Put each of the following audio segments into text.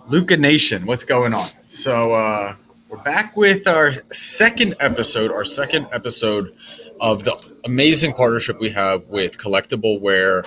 Luca Nation, what's going on? So we're back with our second episode of the amazing partnership we have with Collectible, where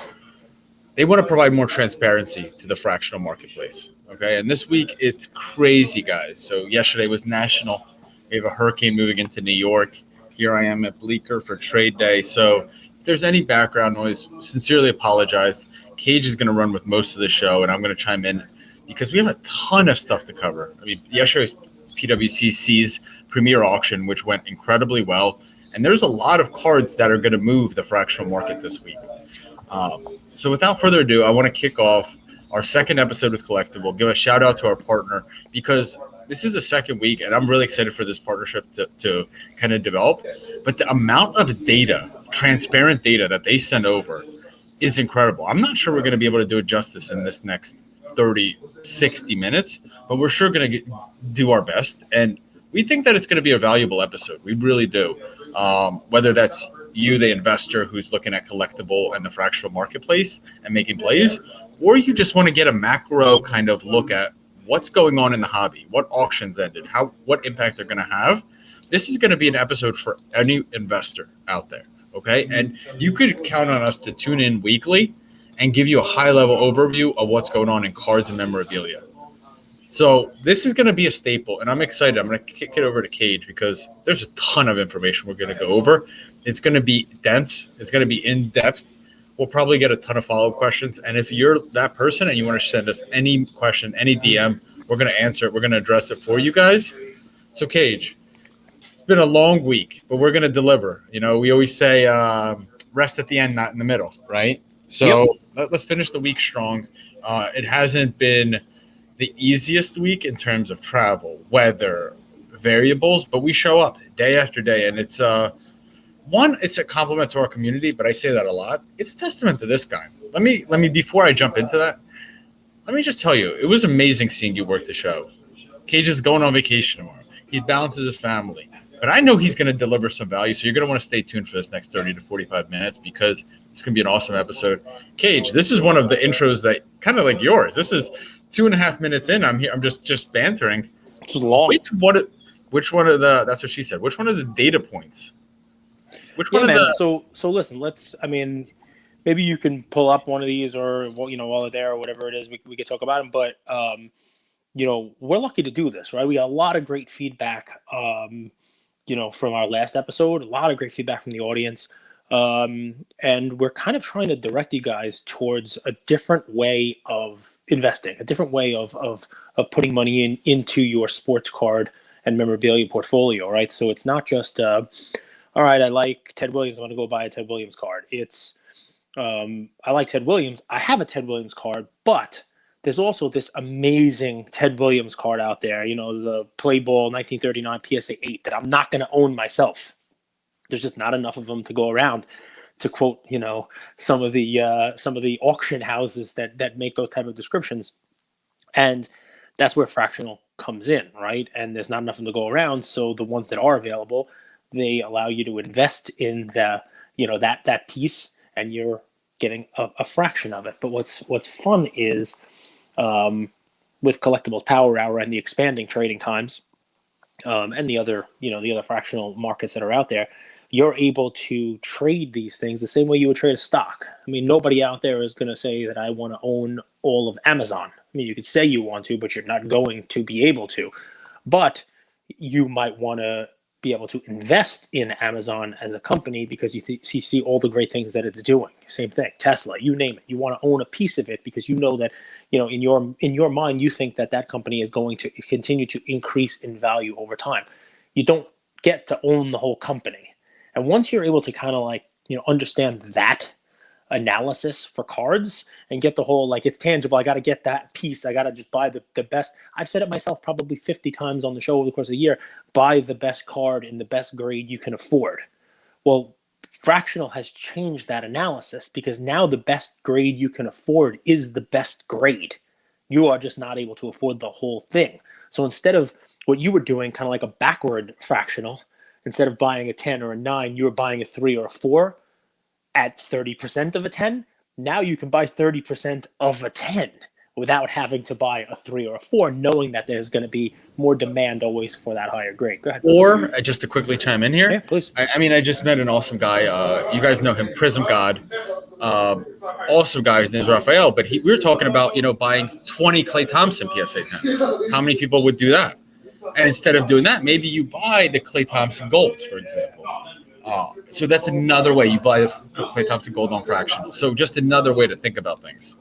they want to provide more transparency to the fractional marketplace. Okay, and this week it's crazy, guys. So yesterday was National. We have a hurricane moving into New York. Here I am at Bleecker for trade day. So if there's any background noise, sincerely apologize. Cage is going to run with most of the show, and I'm going to chime in because we have a ton of stuff to cover. I mean, yesterday was PWCC's premier auction, which went incredibly well, and there's a lot of cards that are going to move the fractional market this week. So without further ado, I want to kick off our second episode with Collectible. Give a shout out to our partner because this is the second week, and I'm really excited for this partnership to kind of develop. But the amount of data, transparent data that they send over is incredible. I'm not sure we're going to be able to do it justice in this next 30, 60 minutes, but we're sure going to do our best. And we think that it's going to be a valuable episode. We really do. Whether that's you, the investor who's looking at Collectible and the fractional marketplace and making plays, or you just want to get a macro kind of look at what's going on in the hobby, what auctions ended, what impact they're going to have. This is going to be an episode for any investor out there. Okay. And you could count on us to tune in weekly and give you a high level overview of what's going on in cards and memorabilia. So this is going to be a staple, and I'm excited. I'm going to kick it over to Cage because there's a ton of information we're going to go over. It's going to be dense. It's going to be in-depth. We'll probably get a ton of follow-up questions, and if you're that person and you want to send us any question, any DM, we're going to answer it. We're going to address it for you guys. So, Cage, it's been a long week, but we're going to deliver. You know, we always say rest at the end, not in the middle, right? So let's finish the week strong. It hasn't been the easiest week in terms of travel, weather, variables, but we show up day after day, and it's it's a compliment to our community, but I say that a lot. It's a testament to this guy. Let me before I jump into that, let me just tell you, it was amazing seeing you work the show. Cage is going on vacation tomorrow. He balances his family, but I know he's going to deliver some value, so you're going to want to stay tuned for this next 30 to 45 minutes because it's going to be an awesome episode. Cage, this is one of the intros that kind of like yours. This is 2.5 minutes in. I'm here. I'm just bantering. It's long. Which one of the? That's what she said. Which one of the data points? Which one of the? So listen. I mean, maybe you can pull up one of these, or while they're there, or whatever it is, we could talk about them. But we're lucky to do this, right? We got a lot of great feedback. From our last episode, a lot of great feedback from the audience. And we're kind of trying to direct you guys towards a different way of investing, a different way of putting money into your sports card and memorabilia portfolio, right? So it's not just, all right, I like Ted Williams, I'm going to go buy a Ted Williams card. It's, I like Ted Williams, I have a Ted Williams card, but there's also this amazing Ted Williams card out there, the Play Ball 1939 PSA 8 that I'm not going to own myself. There's just not enough of them to go around, to quote, some of the auction houses that make those type of descriptions. And that's where Fractional comes in, right? And there's not enough of them to go around. So the ones that are available, they allow you to invest in that piece, and you're getting a fraction of it. But what's fun is with Collectibles Power Hour and the expanding trading times, and the other fractional markets that are out there, you're able to trade these things the same way you would trade a stock. I mean, nobody out there is going to say that I want to own all of Amazon. I mean, you could say you want to, but you're not going to be able to. But you might want to be able to invest in Amazon as a company because you see all the great things that it's doing. Same thing, Tesla, you name it. You want to own a piece of it because you know that, in your mind, you think that company is going to continue to increase in value over time. You don't get to own the whole company. And once you're able to kind of understand that analysis for cards and get the whole, it's tangible, I got to get that piece, I got to just buy the best. I've said it myself probably 50 times on the show over the course of the year, buy the best card in the best grade you can afford. Well, Fractional has changed that analysis because now the best grade you can afford is the best grade. You are just not able to afford the whole thing. So instead of what you were doing, kind of like a backward Fractional, instead of buying a 10 or a 9, you were buying a 3 or a 4 at 30% of a 10. Now you can buy 30% of a 10 without having to buy a 3 or a 4, knowing that there's going to be more demand always for that higher grade. Go ahead. Or just to quickly chime in here, Yeah, please. I mean, I just met an awesome guy. You guys know him, Prism God. Awesome guy. His name's Raphael. But we were talking about buying 20 Klay Thompson PSA 10s. How many people would do that? And instead of doing that, maybe you buy the Klay Thompson Golds, for example. So that's another way you buy the Klay Thompson Gold on Fractional. So just another way to think about things.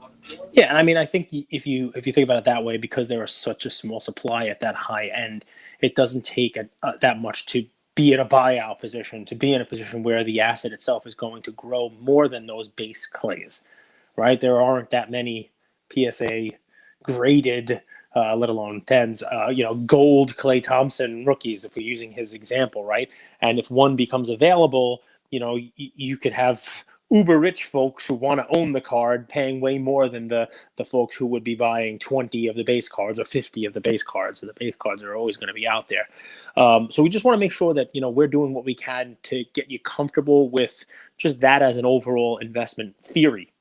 Yeah, and I mean, I think if you think about it that way, because there is such a small supply at that high end, it doesn't take that much to be in a buyout position, to be in a position where the asset itself is going to grow more than those base clays, right? There aren't that many PSA graded, let alone 10s, gold Klay Thompson rookies, if we're using his example, right? And if one becomes available, you could have uber rich folks who want to own the card paying way more than the folks who would be buying 20 of the base cards or 50 of the base cards. So the base cards are always going to be out there. So we just want to make sure that we're doing what we can to get you comfortable with just that as an overall investment theory.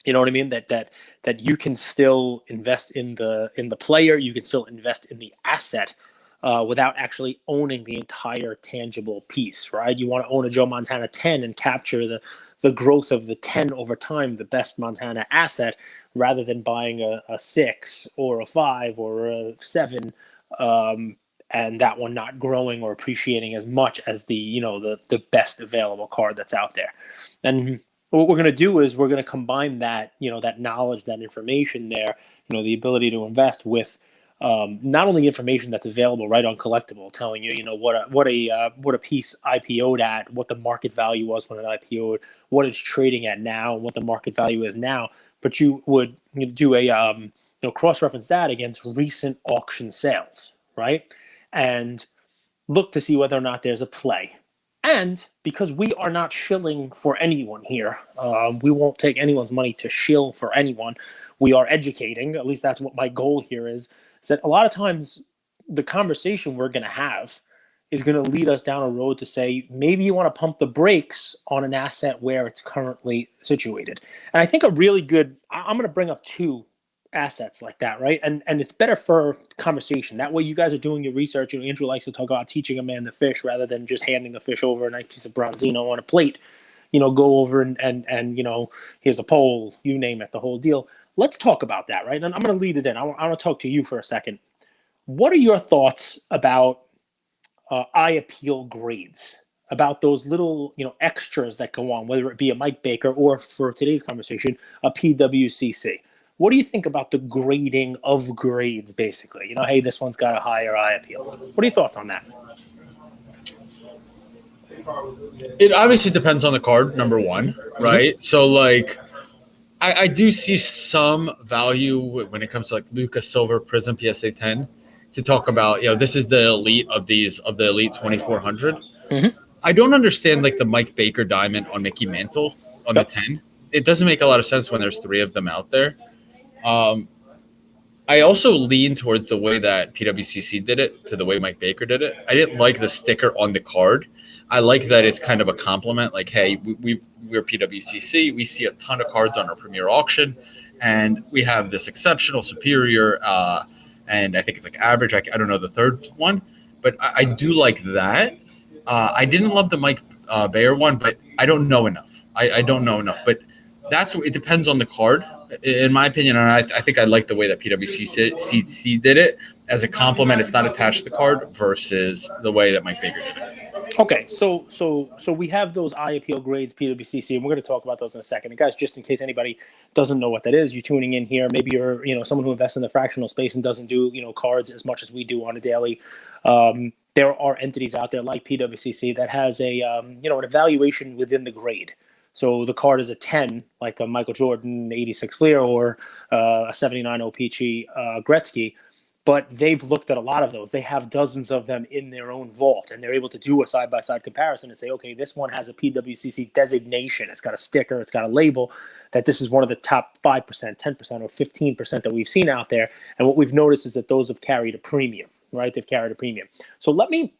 You know what I mean? That you can still invest in the player, you can still invest in the asset without actually owning the entire tangible piece, right? You want to own a Joe Montana 10 and capture the growth of the 10 over time, the best Montana asset, rather than buying a 6 or a 5 or a 7, and that one not growing or appreciating as much as the best available card that's out there. And what we're going to do is we're going to combine that, that knowledge, that information there, the ability to invest with not only information that's available right on Collectible, telling you, what a piece IPO'd at, what the market value was when it IPO'd, what it's trading at now, and what the market value is now, but you would do a cross-reference that against recent auction sales, right, and look to see whether or not there's a play. And because we are not shilling for anyone here, we won't take anyone's money to shill for anyone. We are educating. At least that's what my goal here is that a lot of times the conversation we're going to have is going to lead us down a road to say, maybe you want to pump the brakes on an asset where it's currently situated. And I think I'm going to bring up 2 assets like that, right? And it's better for conversation. That way you guys are doing your research. Andrew likes to talk about teaching a man to fish rather than just handing a fish over a nice piece of Bronzino on a plate. Go over and here's a pole, you name it, the whole deal. Let's talk about that, right? And I'm going to lead it in. I want to talk to you for a second. What are your thoughts about eye appeal grades? About those little, extras that go on, whether it be a Mike Baker or, for today's conversation, a PWCC. What do you think about the grading of grades, basically? Hey, this one's got a higher eye appeal. What are your thoughts on that? It obviously depends on the card, number one, right? Mm-hmm. So, I do see some value when it comes to Luka Silver Prism PSA 10 to talk about, this is the elite of the elite 2400. Mm-hmm. I don't understand the Mike Baker diamond on Mickey Mantle on the 10. It doesn't make a lot of sense when there's 3 of them out there. I also lean towards the way that PWCC did it to the way Mike Baker did it. I didn't like the sticker on the card. I like that it's kind of a compliment. Hey, we're PWCC. We see a ton of cards on our premier auction, and we have this exceptional, superior, and I think it's average. I don't know the third one, but I do like that. I didn't love the Mike Bayer one, but I don't know enough. I don't know enough, but it depends on the card, in my opinion. And I think I like the way that PWCC did it as a compliment. It's not attached to the card versus the way that Mike Baker did it. Okay, so we have those eye appeal grades, PWCC, and we're going to talk about those in a second. And guys, just in case anybody doesn't know what that is, you're tuning in here. Maybe you're someone who invests in the fractional space and doesn't do cards as much as we do on a daily. There are entities out there like PWCC that has a an evaluation within the grade. So the card is a 10, like a Michael Jordan 86 Fleer or a 79 OPC Gretzky. But they've looked at a lot of those. They have dozens of them in their own vault, and they're able to do a side-by-side comparison and say, okay, this one has a PWCC designation. It's got a sticker. It's got a label that this is one of the top 5%, 10%, or 15% that we've seen out there. And what we've noticed is that those have carried a premium, right? They've carried a premium. So let me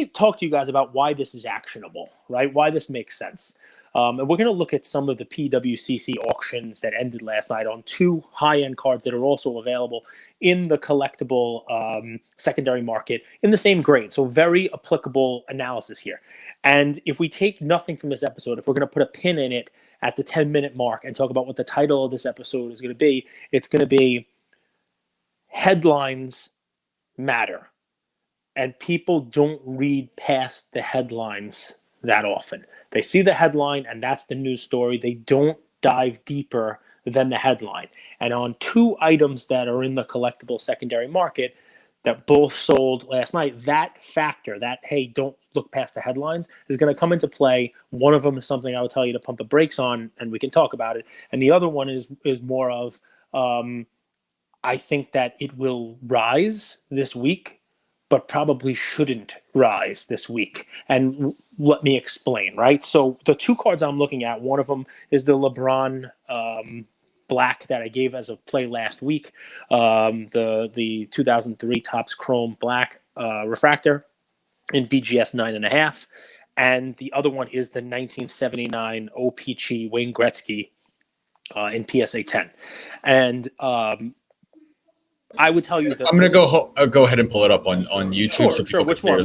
talk to you guys about why this is actionable, right? Why this makes sense. And we're going to look at some of the PWCC auctions that ended last night on 2 high-end cards that are also available in the collectible secondary market in the same grade. So very applicable analysis here. And if we take nothing from this episode, if we're going to put a pin in it at the 10-minute mark and talk about what the title of this episode is going to be, it's going to be Headlines Matter. And people don't read past the headlines that often. They see the headline and that's the news story. They don't dive deeper than the headline. And on 2 items that are in the collectible secondary market that both sold last night, that factor, that, hey, don't look past the headlines, is going to come into play. One of them is something I would tell you to pump the brakes on, and we can talk about it. And the other one is more of, I think that it will rise this week, but probably shouldn't rise this week. And let me explain, right? So the 2 cards I'm looking at, one of them is the LeBron Black that I gave as a play last week, the 2003 Topps Chrome Black refractor in BGS 9.5. And the other one is the 1979 OPC Wayne Gretzky in PSA 10. And I would tell you that I'm gonna go ahead and pull it up on YouTube. Sure. Which one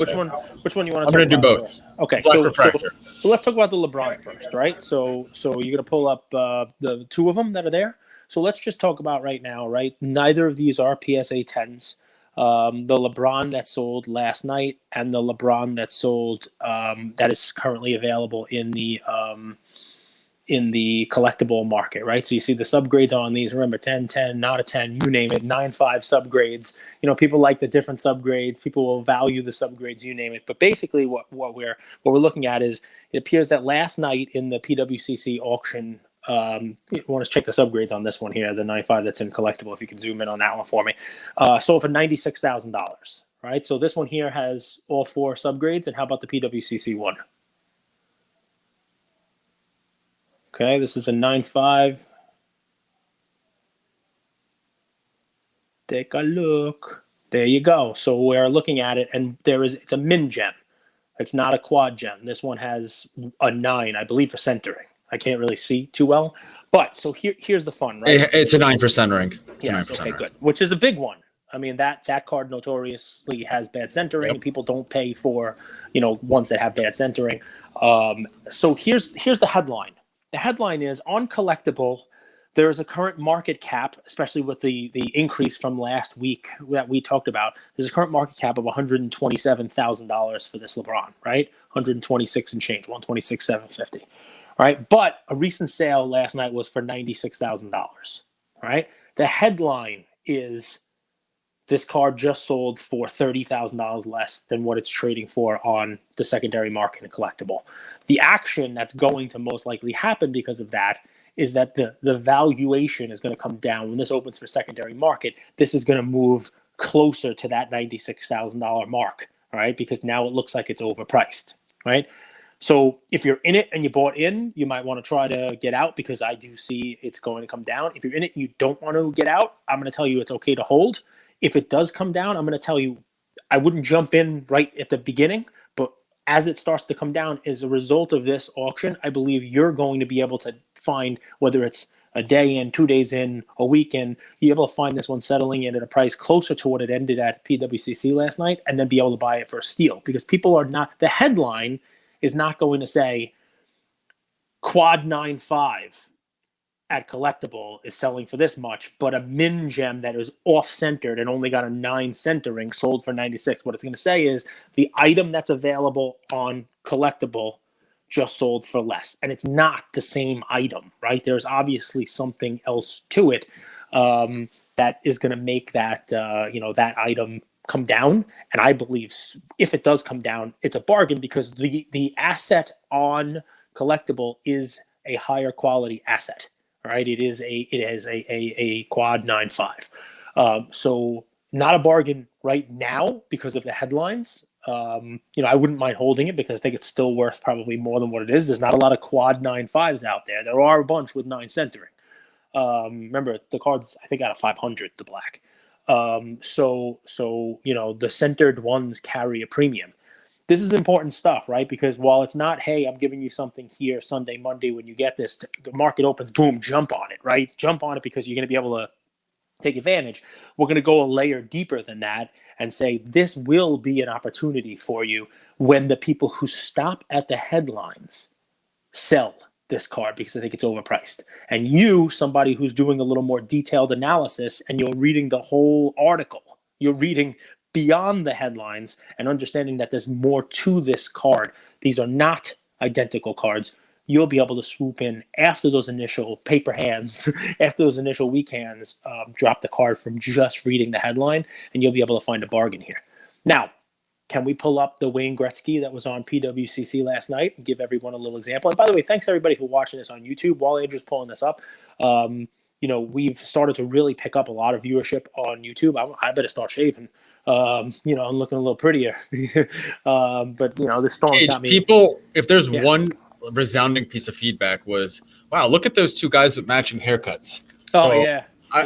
you want to? I'm gonna do both. First? Okay, Black refractor. So let's talk about the LeBron first, right? So you're gonna pull up the 2 of them that are there. So let's just talk about right now, right? Neither of these are PSA 10s. The LeBron that sold last night and the LeBron that sold that is currently available in the collectible market, right? So you see the subgrades on these. Remember, 10, 10, not a 10, you name it, 9, 5 subgrades. You know, people like the different subgrades. People will value the subgrades, you name it. But basically, what we're looking at is it appears that last night in the PWCC auction, you want to check the subgrades on this one here, the 9.5 that's in collectible. If you can zoom in on that one for me, sold for $96,000, right? So this one here has all 4 subgrades. And how about the PWCC one? Okay, this is a 9.5. Take a look. There you go. So we're looking at it, and it's a min gem. It's not a quad gem. This one has a 9, I believe, for centering. I can't really see too well. But so here's the fun, right? It's a 9 for centering. Yes, okay, good. Which is a big one. I mean, that card notoriously has bad centering. Yep. And people don't pay for, ones that have bad centering. So here's the headline. The headline is, on collectible, there is a current market cap, especially with the increase from last week that we talked about. There's a current market cap of $127,000 for this LeBron, right? 126 and change, 126,750, right? But a recent sale last night was for $96,000, right? The headline is, this card just sold for $30,000 less than what it's trading for on the secondary market and collectible. The action that's going to most likely happen because of that is that the valuation is going to come down. When this opens for secondary market, this is going to move closer to that $96,000 mark, right? Because now it looks like it's overpriced, right? So if you're in it and you bought in, you might want to try to get out, because I do see it's going to come down. If you're in it and you don't want to get out, I'm going to tell you it's okay to hold. If it does come down, I'm going to tell you I wouldn't jump in right at the beginning, but as it starts to come down as a result of this auction, I believe you're going to be able to find, whether it's a day in, 2 days in, a week in, you're able to find this one settling in at a price closer to what it ended at PWCC last night, and then be able to buy it for a steal. Because people are not, the headline is not going to say quad 9.5 at collectible is selling for this much, but a min gem that is off-centered and only got a 9 centering sold for 96. What it's going to say is the item that's available on collectible just sold for less. And it's not the same item, right? There's obviously something else to it that is going to make that, that item come down. And I believe if it does come down, it's a bargain, because the asset on collectible is a higher quality asset. Right, it is a quad 9.5, so not a bargain right now because of the headlines. I wouldn't mind holding it because I think it's still worth probably more than what it is. There's not a lot of quad 9.5s out there. There are a bunch with 9 centering. Remember, the card's I think out of 500, the black. So the centered ones carry a premium. this is important stuff, right? Because while it's not, hey, I'm giving you something here Sunday, Monday, when you get this, the market opens, boom, jump on it, right? Jump on it because you're going to be able to take advantage. We're going to go a layer deeper than that and say this will be an opportunity for you when the people who stop at the headlines sell this card because they think it's overpriced. And you, somebody who's doing a little more detailed analysis and you're reading the whole article, you're reading beyond the headlines and understanding that there's more to this card. These are not identical cards. You'll be able to swoop in after those initial paper hands, after those initial weak hands, drop the card from just reading the headline, and you'll be able to find a bargain here. Now, can we pull up the Wayne Gretzky that was on PWCC last night and give everyone a little example? And by the way, thanks everybody for watching this on YouTube. While Andrew's pulling this up, we've started to really pick up a lot of viewership on YouTube. I better start shaving. I'm looking a little prettier. But this storm's got me. People, if there's one resounding piece of feedback was, wow, look at those two guys with matching haircuts. Oh, so yeah.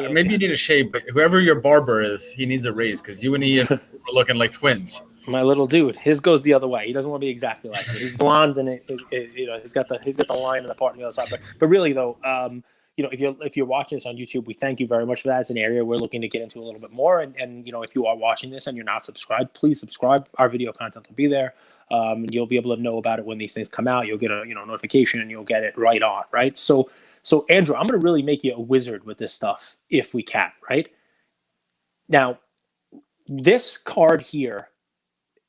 Maybe you need a shave, but whoever your barber is, he needs a raise because you and he are looking like twins. My little dude, his goes the other way. He doesn't want to be exactly like me. He's blonde and he's got the line and the part on the other side. But really though, if you're watching this on YouTube, we thank you very much for that. It's an area we're looking to get into a little bit more. And if you are watching this and you're not subscribed, please subscribe. Our video content will be there. And you'll be able to know about it when these things come out. You'll get a notification and you'll get it right on, right? So Andrew, I'm going to really make you a wizard with this stuff if we can, right? Now, this card here,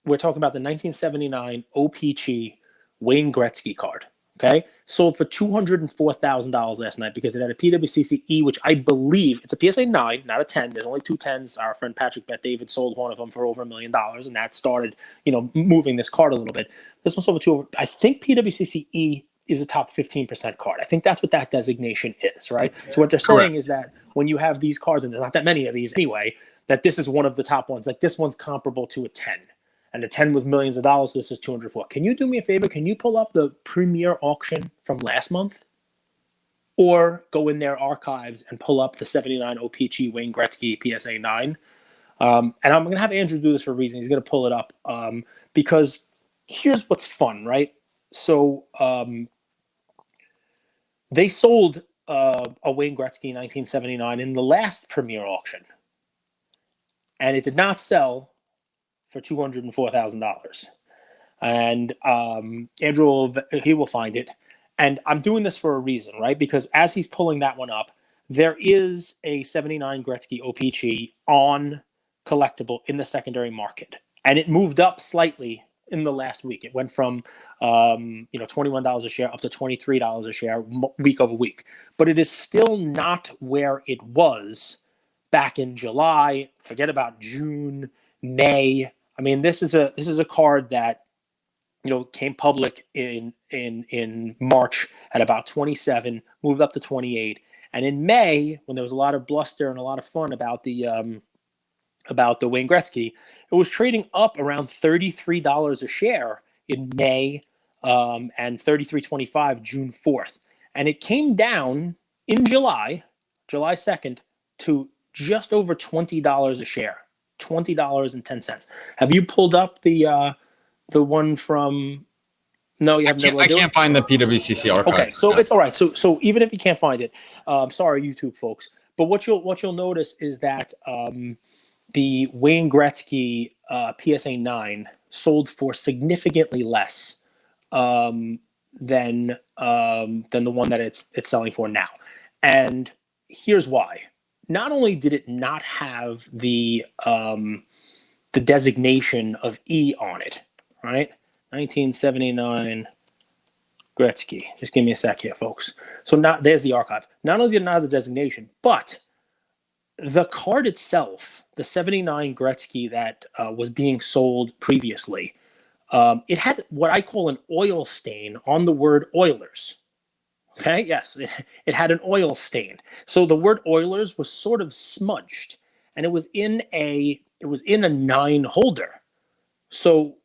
we're talking about the 1979 OPC Wayne Gretzky card, okay? Sold for $204,000 last night because it had a PWCC, which I believe, it's a PSA 9, not a 10. There's only 2 10s. Our friend Patrick Bet-David sold one of them for over $1 million, and that started, moving this card a little bit. This one sold for I think PWCC is a top 15% card. I think that's what that designation is, right? So what they're saying is that when you have these cards, and there's not that many of these anyway, that this is one of the top ones. Like this one's comparable to a 10. And the 10 was millions of dollars, so this is 204. Can you do me a favor? Can you pull up the premier auction from last month? Or go in their archives and pull up the 79 OPC Wayne Gretzky PSA 9. And I'm going to have Andrew do this for a reason. He's going to pull it up because here's what's fun, right? So they sold a Wayne Gretzky 1979 in the last premier auction. And it did not sell for $204,000. And Andrew, he will find it. And I'm doing this for a reason, right? Because as he's pulling that one up, there is a 79 Gretzky OPC on collectible in the secondary market. And it moved up slightly in the last week. It went from $21 a share up to $23 a share week over week. But it is still not where it was back in July. Forget about June, May. I mean, this is a card that came public in March at about 27, moved up to 28, and in May, when there was a lot of bluster and a lot of fun about the Wayne Gretzky, it was trading up around $33 a share in May, and $33.25 June 4th, and it came down in July 2nd to just over $20 a share. $20.10. Have you pulled up the one from? No, you haven't. I can't find the PWCC archive. Okay, so it's all right. So even if you can't find it, sorry, YouTube folks. But what you'll notice is that the Wayne Gretzky PSA 9 sold for significantly less than the one that it's selling for now, and here's why. Not only did it not have the designation of E on it, right? 1979 Gretzky. Just give me a sec here, folks. So there's the archive. Not only did it not have the designation, but the card itself, the 79 Gretzky that was being sold previously, it had what I call an oil stain on the word Oilers. Okay, yes, it had an oil stain. So the word Oilers was sort of smudged, and it was in a 9 holder. So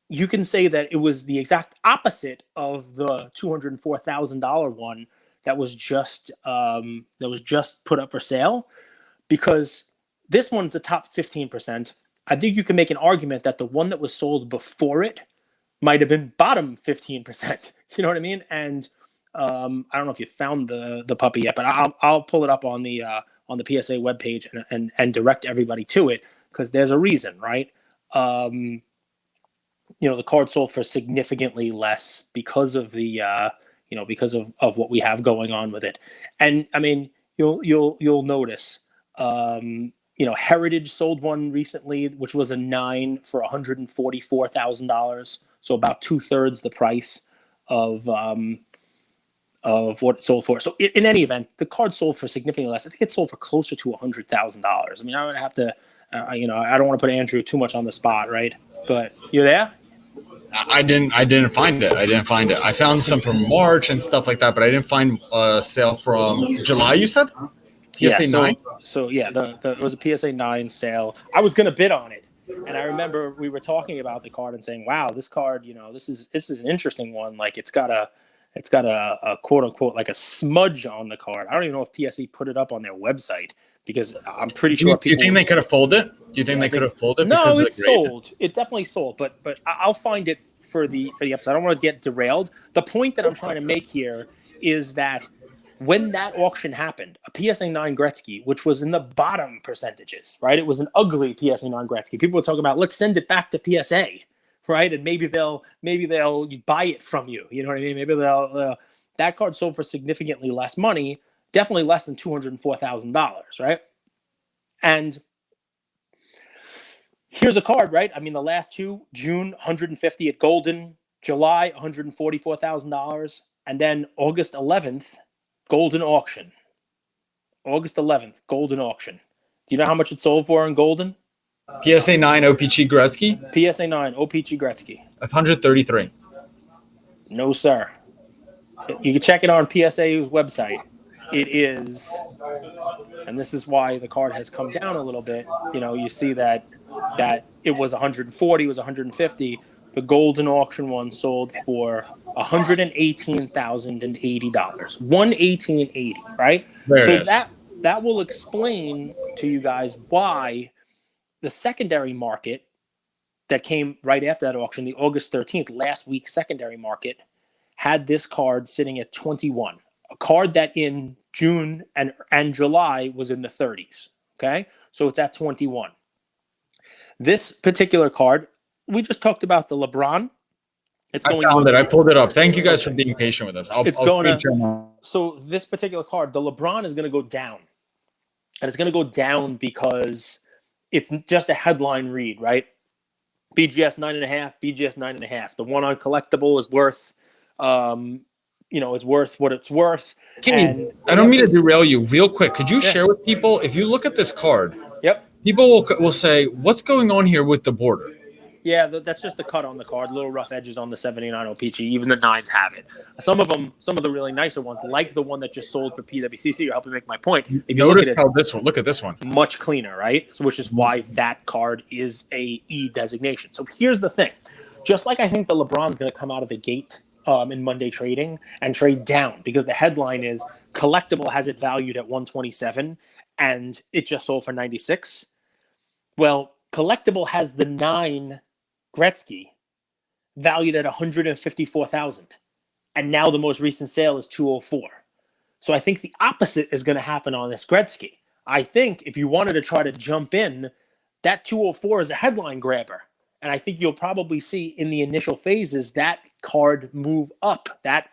you can say that it was the exact opposite of the $204,000 one that was just put up for sale, because this one's the top 15%. I think you can make an argument that the one that was sold before it might have been bottom 15%. You know what I mean? And I don't know if you found the puppy yet, but I'll pull it up on the PSA webpage and direct everybody to it, because there's a reason, right? The card sold for significantly less because of the because of what we have going on with it. And I mean, you'll notice, Heritage sold one recently, which was a 9 for $144,000, so about 2/3 the price of what it sold for. So in any event, the card sold for significantly less. I think it sold for closer to $100,000. I mean, I would have to, I don't want to put Andrew too much on the spot, right? But you there? I didn't find it. I found some from March and stuff like that, but I didn't find a sale from July. You said PSA 9. So yeah, it was a PSA 9 sale. I was going to bid on it, and I remember we were talking about the card and saying, "Wow, this card, this is an interesting one. Like it's got a quote unquote like a smudge on the card." I don't even know if PSE put it up on their website, because I'm pretty sure people. You think they could have pulled it? Do you think they could have pulled it? No, it sold. It definitely sold, but I'll find it for the episode. I don't want to get derailed. The point that I'm trying to make here is that when that auction happened, a PSA 9 Gretzky, which was in the bottom percentages, right? It was an ugly PSA 9 Gretzky. People were talking about, let's send it back to PSA, right? And maybe they'll buy it from you. You know what I mean? Maybe that card sold for significantly less money, definitely less than $204,000, right? And here's a card, right? I mean, the last two, June, 150 at Golden, July, $144,000, and then August 11th, Golden auction. August 11th, Golden auction. Do you know how much it sold for in Golden? PSA 9 OPG Gretzky? PSA 9 OPG Gretzky. 133. No, sir. You can check it on PSA's website. It is, and this is why the card has come down a little bit. You see that it was 140, it was 150. The Golden auction one sold for $118,080. $118,080, right? So that will explain to you guys why the secondary market that came right after that auction, the August 13th, last week's secondary market, had this card sitting at 21. A card that in June and July was in the 30s. Okay, so it's at 21. This particular card, we just talked about the LeBron. I found it. I pulled it up. Thank you guys for being patient with us. So this particular card, the LeBron, is going to go down, and it's going to go down because it's just a headline read, right? BGS 9.5, BGS 9.5. The one on collectible is worth. It's worth what it's worth. I don't mean to derail you. Real quick, could you share with people, if you look at this card, people will say, what's going on here with the border? Yeah, that's just the cut on the card. Little rough edges on the 79 OPG. Even the 9s have it. Some of the really nicer ones, like the one that just sold for PWCC, you're helping make my point. If you look at this one. Much cleaner, right? So, which is why that card is a E designation. So here's the thing. Just like I think the LeBron's going to come out of the gate in Monday trading and trade down, because the headline is collectible has it valued at 127 and it just sold for 96. Well, collectible has the 9 Gretzky valued at 154,000, and now the most recent sale is 204. So I think the opposite is going to happen on this Gretzky. I think if you wanted to try to jump in, that 204 is a headline grabber. And I think you'll probably see in the initial phases that card move up, that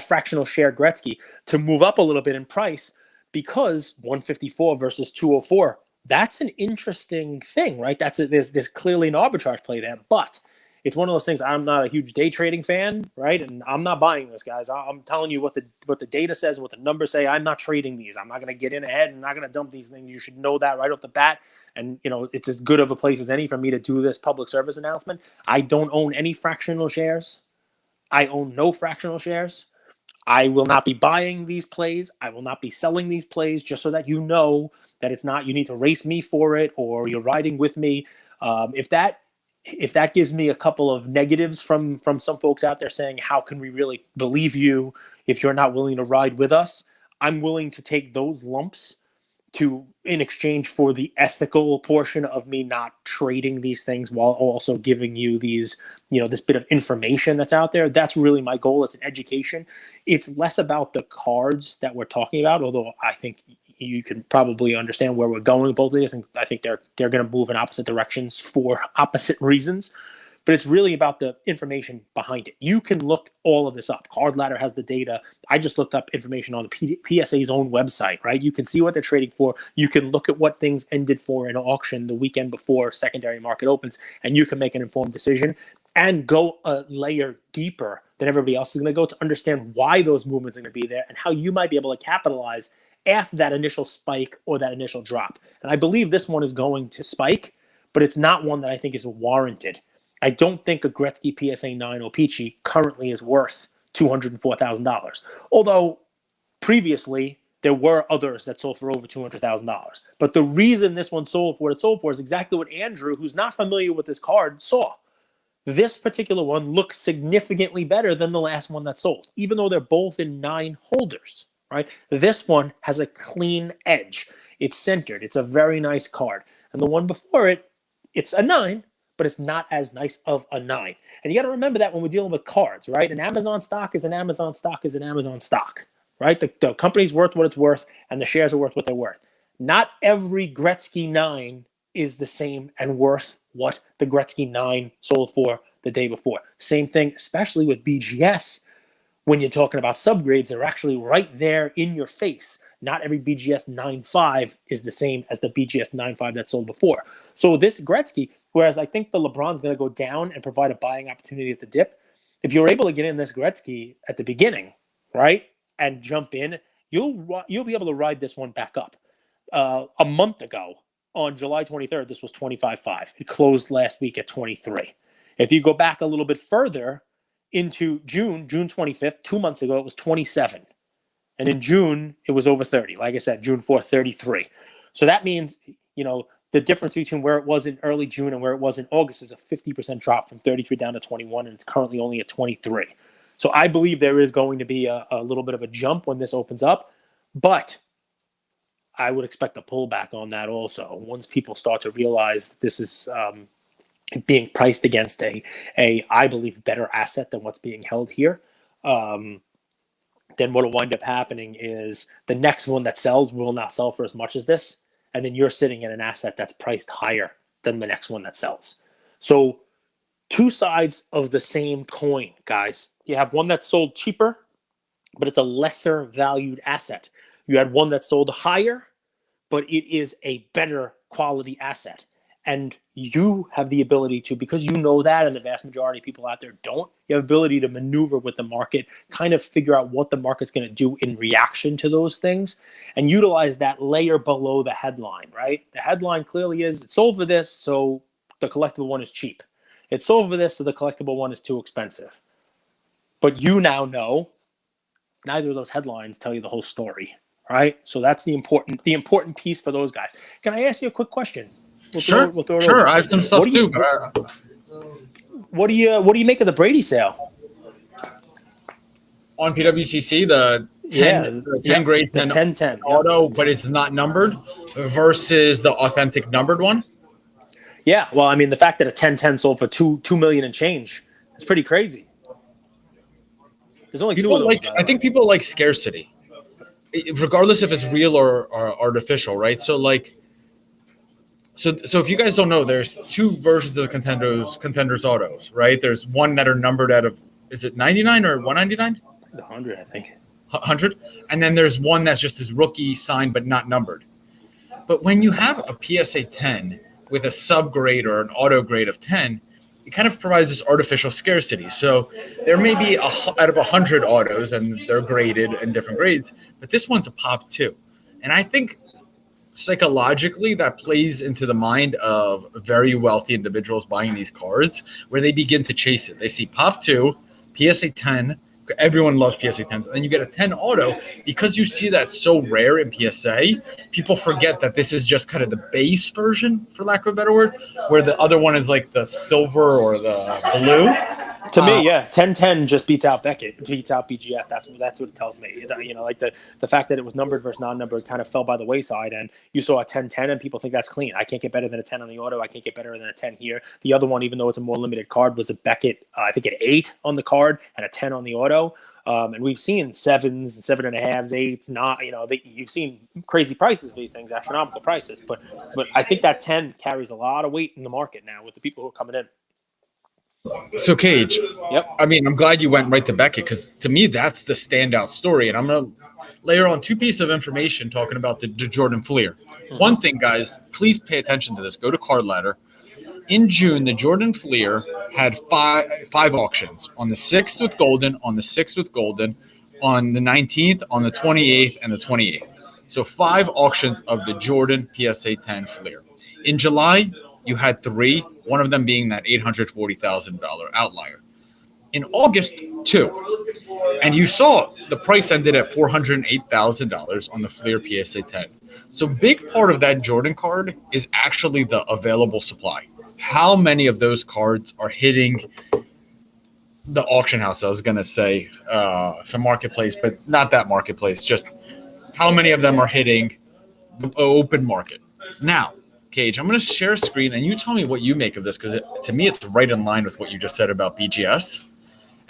fractional share Gretzky to move up a little bit in price, because 154 versus 204, that's an interesting thing, right? There's clearly an arbitrage play there, but it's one of those things. I'm not a huge day trading fan, right? And I'm not buying this, guys. I'm telling you what the data says, what the numbers say. I'm not trading these. I'm not going to get in ahead. I'm not going to dump these things. You should know that right off the bat. And, it's as good of a place as any for me to do this public service announcement. I don't own any fractional shares. I own no fractional shares. I will not be buying these plays. I will not be selling these plays, just so that you know that it's not, you need to race me for it or you're riding with me. If that gives me a couple of negatives from some folks out there saying, how can we really believe you if you're not willing to ride with us? I'm willing to take those lumps in exchange for the ethical portion of me not trading these things while also giving you these, this bit of information that's out there. That's really my goal. It's an education. It's less about the cards that we're talking about, although I think you can probably understand where we're going with both of these, and I think they're going to move in opposite directions for opposite reasons. But it's really about the information behind it. You can look all of this up. Card Ladder has the data. I just looked up information on the PSA's own website, right? You can see what they're trading for. You can look at what things ended for in auction the weekend before secondary market opens, and you can make an informed decision and go a layer deeper than everybody else is going to go to understand why those movements are going to be there and how you might be able to capitalize after that initial spike or that initial drop. And I believe this one is going to spike, but it's not one that I think is warranted. I don't think a Gretzky PSA 9 O-Pee-Chee currently is worth $204,000. Although previously there were others that sold for over $200,000. But the reason this one sold for what it sold for is exactly what Andrew, who's not familiar with this card, saw. This particular one looks significantly better than the last one that sold, even though they're both in 9 holders, right? This one has a clean edge. It's centered. It's a very nice card. And the one before it, it's a 9, but it's not as nice of a 9. And you got to remember that when we're dealing with cards, right? An Amazon stock is an Amazon stock is an Amazon stock, right? The company's worth what it's worth, and the shares are worth what they're worth. Not every Gretzky 9 is the same and worth what the Gretzky 9 sold for the day before. Same thing, especially with BGS, when you're talking about subgrades, they're actually right there in your face. Not every BGS 9.5 is the same as the BGS 9.5 that sold before. So this Gretzky, whereas I think the LeBron's going to go down and provide a buying opportunity at the dip, if you're able to get in this Gretzky at the beginning, right, and jump in, you'll be able to ride this one back up. A month ago, on July 23rd, this was 25.5. It closed last week at 23. If you go back a little bit further into June 25th, 2 months ago, it was 27. And in June, it was over 30. Like I said, June 4th, 33. So that means, the difference between where it was in early June and where it was in August is a 50% drop from 33 down to 21, and it's currently only at 23. So I believe there is going to be a little bit of a jump when this opens up, but I would expect a pullback on that also. Once people start to realize this is being priced against a I believe, better asset than what's being held here, then what will wind up happening is the next one that sells will not sell for as much as this. And then you're sitting in an asset that's priced higher than the next one that sells. So 2 sides of the same coin, guys. You have one that's sold cheaper, but it's a lesser valued asset. You had one that sold higher, but it is a better quality asset. And you have the ability to, because you know that, and the vast majority of people out there don't, you have ability to maneuver with the market, kind of figure out what the market's going to do in reaction to those things, and utilize that layer below the headline, right? The headline clearly is, it's sold for this, so the collectible one is cheap. It's sold for this, so the collectible one is too expensive. But you now know neither of those headlines tell you the whole story, right? So that's the important piece for those guys. Can I ask you a quick question? Sure. I have some stuff too. What do you make of the Brady sale on PWCC? The 10 grade 10 auto, but it's not numbered versus the authentic numbered one. Yeah, well, I mean, the fact that a 1010 sold for $2 million and change, it's pretty crazy. There's only people 2 of those. I think people like scarcity, regardless if it's real or artificial, right? So So if you guys don't know, there's 2 versions of the contenders autos, right? There's one that are numbered out of, is it 99 or 199? It's 100, I think. 100, and then there's one that's just his rookie signed but not numbered. But when you have a PSA 10 with a subgrade or an auto grade of 10, it kind of provides this artificial scarcity. So there may be out of 100 autos, and they're graded in different grades, but this one's a pop 2, and I think psychologically that plays into the mind of very wealthy individuals buying these cards, where they begin to chase it. They see pop 2, PSA 10. Everyone loves PSA 10s. And then you get a 10 auto. Because you see that so rare in PSA, people forget that this is just kind of the base version, for lack of a better word, where the other one is like the silver or the blue. To me, yeah, 10-10 just beats out Beckett, beats out BGS. That's what it tells me. Like the fact that it was numbered versus non-numbered kind of fell by the wayside, and you saw a 10-10, and people think that's clean. I can't get better than a 10 on the auto. I can't get better than a 10 here. The other one, even though it's a more limited card, was a Beckett. I think an 8 on the card and a 10 on the auto. And we've seen 7s, 7.5s, 8s. Not you've seen crazy prices for these things, astronomical prices. But I think that 10 carries a lot of weight in the market now with the people who are coming in. So Cage, Yep. I mean, I'm glad you went right to Beckett because to me that's the standout story, and I'm gonna layer on 2 pieces of information talking about the Jordan Fleer. Mm-hmm. One thing, guys, please pay attention to this. Go to Card Ladder. In June, the Jordan Fleer had five auctions on the 6th with Golden, on the 6th with Golden, on the 19th, on the 28th, and the 28th. So 5 auctions of the Jordan PSA 10 Fleer. In July, you had 3, one of them being that $840,000 outlier. In August, 2. And you saw the price ended at $408,000 on the Fleer PSA 10. So big part of that Jordan card is actually the available supply. How many of those cards are hitting the auction house? I was going to say some marketplace, but not that marketplace. Just how many of them are hitting the open market? Now, Cage, I'm going to share a screen, and you tell me what you make of this, because to me, it's right in line with what you just said about BGS.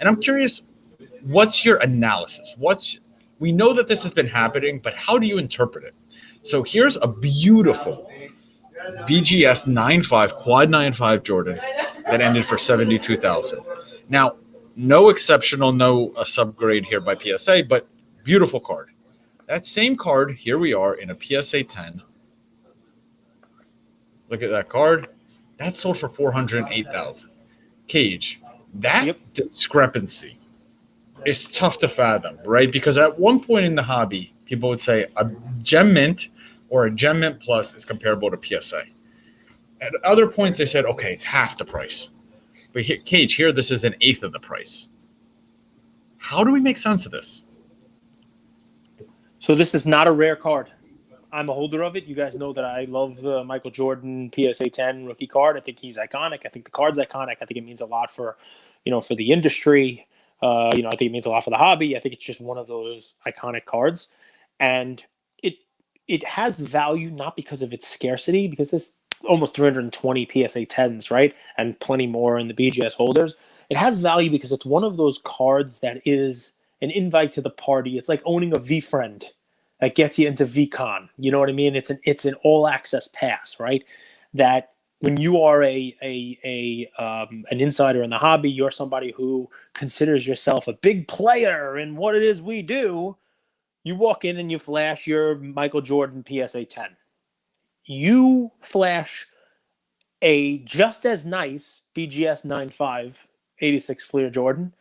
And I'm curious, what's your analysis? We know that this has been happening, but how do you interpret it? So here's a beautiful BGS 9.5 quad 9.5 Jordan that ended for $72,000. Now, no exceptional, no subgrade here by PSA, but beautiful card. That same card, here we are in a PSA 10. Look at that card. That sold for $408,000. Cage, that discrepancy is tough to fathom, right? Because at one point in the hobby, people would say a Gem Mint or a Gem Mint Plus is comparable to PSA. At other points, they said, okay, it's half the price. But here, Cage, here, this is an eighth of the price. How do we make sense of this? So this is not a rare card. I'm a holder of it. You guys know that I love the Michael Jordan PSA 10 rookie card. I think he's iconic. I think the card's iconic. I think it means a lot for the industry. I think it means a lot for the hobby. I think it's just one of those iconic cards. And it has value not because of its scarcity, because there's almost 320 PSA 10s, right? And plenty more in the BGS holders. It has value because it's one of those cards that is an invite to the party. It's like owning a V-Friend that gets you into VCon. You know what I mean? It's an all-access pass, right? That when you are an insider in the hobby, you're somebody who considers yourself a big player in what it is we do. You walk in and you flash your Michael Jordan PSA 10. You flash a just as nice BGS 9.5 86 Fleer Jordan,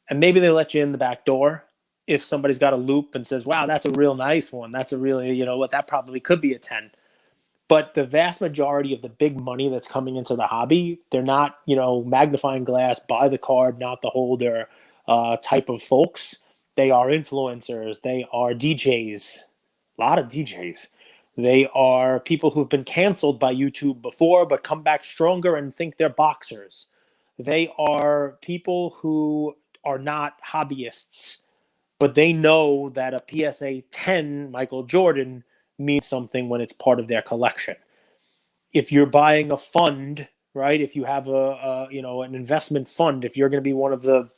and maybe they let you in the back door if somebody's got a loop and says, wow, that's a real nice one. That's a really, that probably could be a 10. But the vast majority of the big money that's coming into the hobby, they're not, magnifying glass, buy the card, not the holder type of folks. They are influencers. They are DJs, a lot of DJs. They are people who've been canceled by YouTube before, but come back stronger and think they're boxers. They are people who are not hobbyists, but they know that a PSA 10 Michael Jordan means something when it's part of their collection. If you're buying a fund, right? If you have an investment fund, if you're going to be one of the,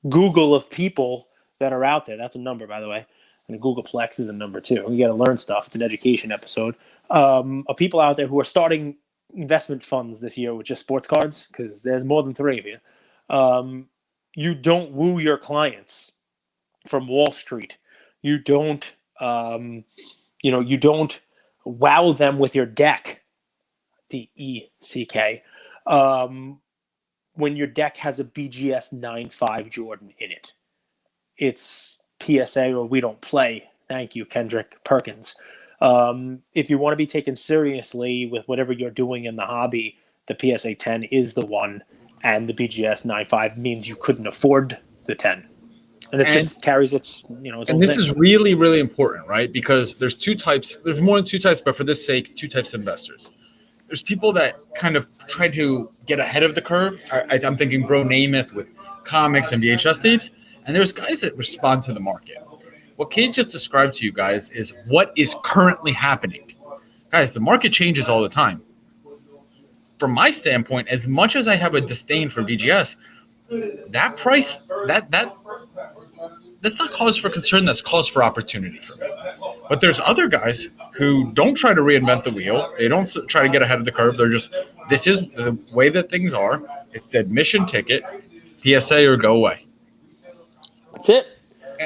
Google of people that are out there, that's a number, by the way. And Googleplex is a number too. You got to learn stuff. It's an education episode. Of people out there who are starting investment funds this year with just sports cards, because there's more than 3 of you. You don't woo your clients from Wall Street. You don't, you don't wow them with your deck, DECK, when your deck has a BGS 9.5 Jordan in it. It's PSA or we don't play. Thank you, Kendrick Perkins. If you want to be taken seriously with whatever you're doing in the hobby, the PSA 10 is the one, and the BGS 9.5 means you couldn't afford the 10. And it just carries its, its and this thing. Is really, really important, right? Because there's 2 types. There's more than 2 types, but for this sake, 2 types of investors. there's people that kind of try to get ahead of the curve. I'm thinking Bro Namath with comics and VHS tapes, and there's guys that respond to the market. What Cade just described to you guys is what is currently happening. Guys, the market changes all the time. From my standpoint, as much as I have a disdain for VGS, that price, that's not cause for concern. That's cause for opportunity for me. But there's other guys who don't try to reinvent the wheel. They don't try to get ahead of the curve. They're just, this is the way that things are. It's the admission ticket, PSA or go away. That's it.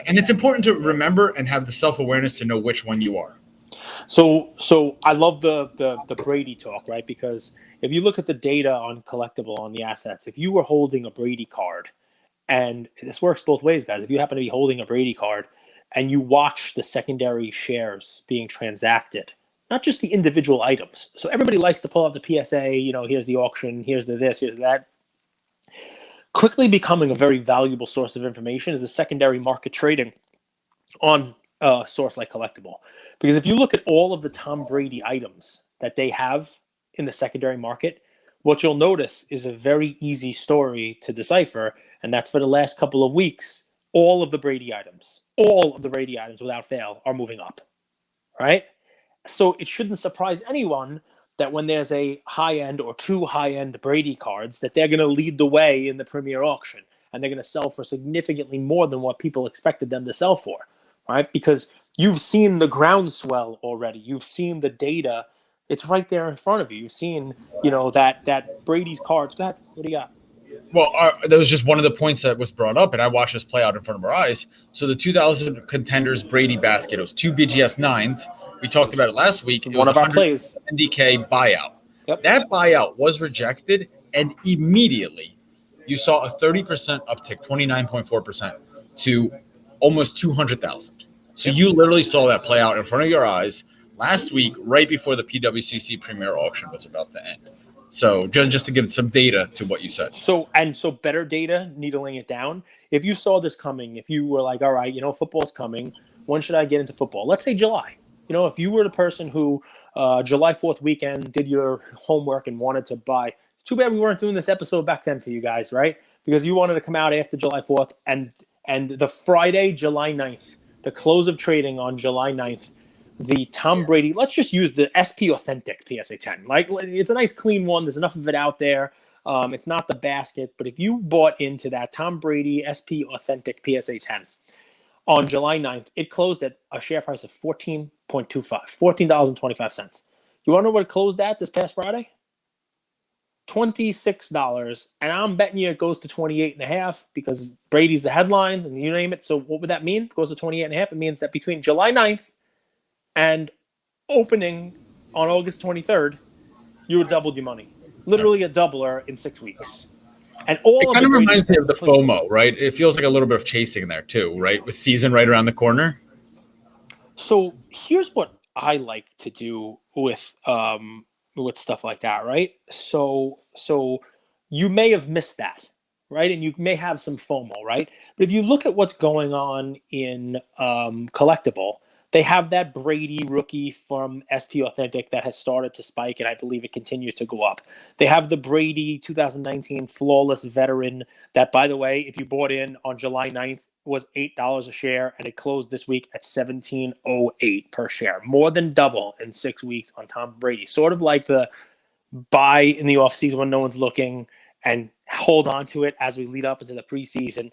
And it's important to remember and have the self-awareness to know which one you are. So I love the Brady talk, right? Because if you look at the data on collectible on the assets, if you were holding a Brady card, and this works both ways, guys. If you happen to be holding a Brady card and you watch the secondary shares being transacted, not just the individual items. So everybody likes to pull out the PSA, here's the auction, here's the this, here's that. Quickly becoming a very valuable source of information is the secondary market trading on a source like Collectible. Because if you look at all of the Tom Brady items that they have in the secondary market, what you'll notice is a very easy story to decipher, and that's for the last couple of weeks, all of the Brady items without fail are moving up, right? So it shouldn't surprise anyone that when there's a high-end or two high-end Brady cards, that they're going to lead the way in the premier auction, and they're going to sell for significantly more than what people expected them to sell for, right? Because you've seen the groundswell already. You've seen the data. It's right there in front of you. You've seen, that Brady's cards. Go ahead. What do you got? Well, that was just one of the points that was brought up, and I watched this play out in front of our eyes. So the 2000 Contenders Brady basket, it was two BGS 9s. We talked about it last week. It One was of our plays. $170K buyout. Yep. That buyout was rejected, and immediately you saw a 30% uptick, 29.4% to almost 200,000. So you literally saw that play out in front of your eyes last week, right before the PWCC Premier Auction was about to end. So just to give some data to what you said. So better data, needling it down. If you saw this coming, if you were like, all right, football's coming, when should I get into football? Let's say July. If you were the person who July 4th weekend did your homework and wanted to buy, it's too bad we weren't doing this episode back then to you guys, right? Because you wanted to come out after July 4th and the Friday, July 9th, the close of trading on July 9th, the Tom Brady, let's just use the SP Authentic PSA 10. Like, it's a nice clean one. There's enough of it out there. It's not the basket, but if you bought into that Tom Brady SP Authentic PSA 10 on July 9th, it closed at a share price of $14.25, $14.25. You want to know what it closed at this past Friday? $26. And I'm betting you it goes to 28.5 because Brady's the headlines and you name it. So what would that mean? It goes to 28.5. It means that between July 9th and opening on August 23rd, you would double your money. Literally a doubler in 6 weeks. And it kind of reminds me of the FOMO, right? It feels like a little bit of chasing there too, right? With season right around the corner. So here's what I like to do with stuff like that, right? So you may have missed that, right? And you may have some FOMO, right? But if you look at what's going on in Collectible, they have that Brady rookie from SP Authentic that has started to spike, and I believe it continues to go up. They have the Brady 2019 Flawless Veteran that, by the way, if you bought in on July 9th, was $8 a share, and it closed this week at $17.08 per share. More than double in 6 weeks on Tom Brady. Sort of like the buy in the offseason when no one's looking and hold on to it as we lead up into the preseason.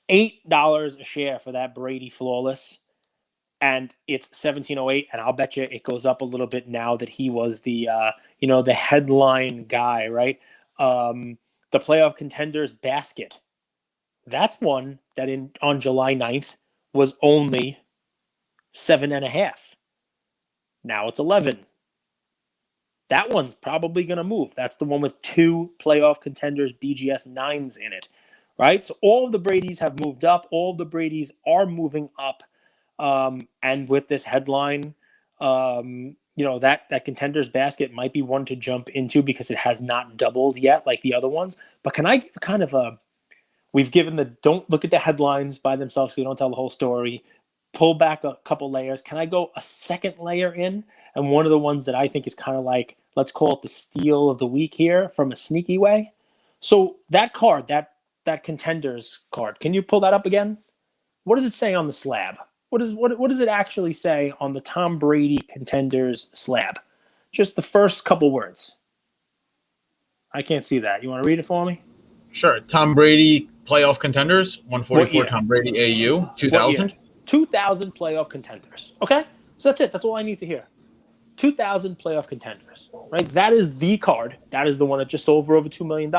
$8 a share for that Brady Flawless. And it's 1708, and I'll bet you it goes up a little bit now that he was the the headline guy, right? The playoff contenders basket. That's one that on July 9th was only 7.5. Now it's 11. That one's probably going to move. That's the one with two playoff contenders BGS 9s in it, right? So all of the Bradys have moved up. All of the Bradys are moving up. And with this headline, that contenders basket might be one to jump into because it has not doubled yet like the other ones. But can I give kind of we've given don't look at the headlines by themselves so you don't tell the whole story. Pull back a couple layers. Can I go a second layer in? And one of the ones that I think is kind of like let's call it the steal of the week here from a sneaky way. So that card, that Contenders card, can you pull that up again? What does it say on the slab? What does it actually say on the Tom Brady Contenders slab? Just the first couple words. I can't see that. You want to read it for me? Sure. Tom Brady playoff contenders, What 144 year? Tom Brady AU, What 2000. year? 2000 playoff contenders. Okay? So that's it. That's all I need to hear. 2000 playoff contenders, right? That is the card. That is the one that just sold for over $2 million.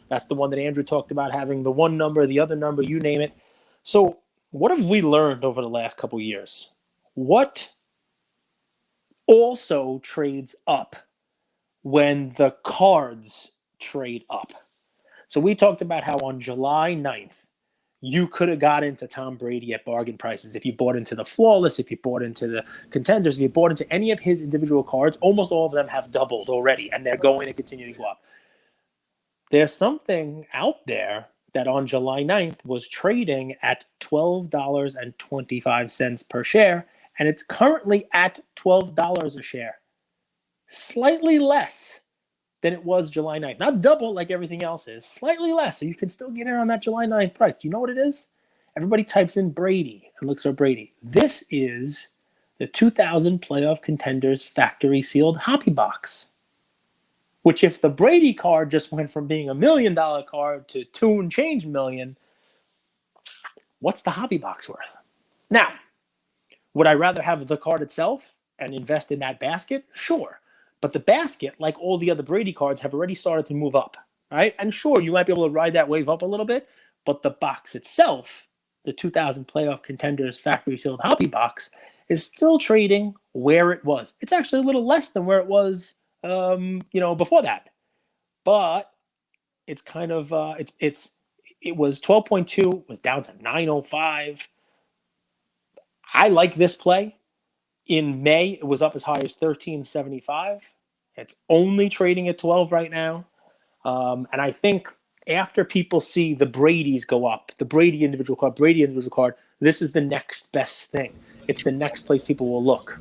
That's the one that Andrew talked about having the one number, the other number, you name it. So what have we learned over the last couple of years? What also trades up when the cards trade up? So we talked about how on July 9th, you could have got into Tom Brady at bargain prices if you bought into the Flawless, if you bought into the Contenders, if you bought into any of his individual cards. Almost all of them have doubled already, and they're going to continue to go up. There's something out there that on July 9th was trading at $12.25 per share, and it's currently at $12 a share. Slightly less than it was July 9th. Not double like everything else is, slightly less. So you can still get in on that July 9th price. Do you know what it is? Everybody types in Brady and looks for Brady. This is the 2000 Playoff Contenders Factory Sealed Hobby Box, which if the Brady card just went from being $1 million card to $2 and change million, what's the hobby box worth? Now, would I rather have the card itself and invest in that basket? Sure. But the basket, like all the other Brady cards, have already started to move up, right? And sure, you might be able to ride that wave up a little bit, but the box itself, the 2000 Playoff Contenders Factory Sealed Hobby Box, is still trading where it was. It's actually a little less than where it was, before that. But it's kind of it was 12.2, was down to 905. I like this play. In May, it was up as high as 13.75. It's only trading at 12 right now. And I think after people see the Brady's go up, the Brady individual card, this is the next best thing. It's the next place people will look.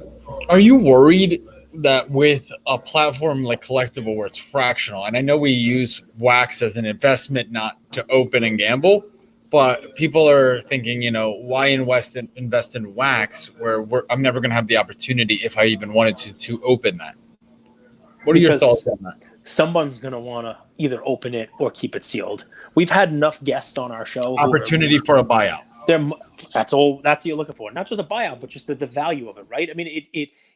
Are you worried that with a platform like Collectible where it's fractional, and I know we use wax as an investment, not to open and gamble, but people are thinking, why invest in wax where I'm never going to have the opportunity if I even wanted to open that? What are your thoughts on that? Someone's going to want to either open it or keep it sealed. We've had enough guests on our show. Opportunity for a buyout. That's what you're looking for. Not just a buyout, but just the value of it, right? I mean,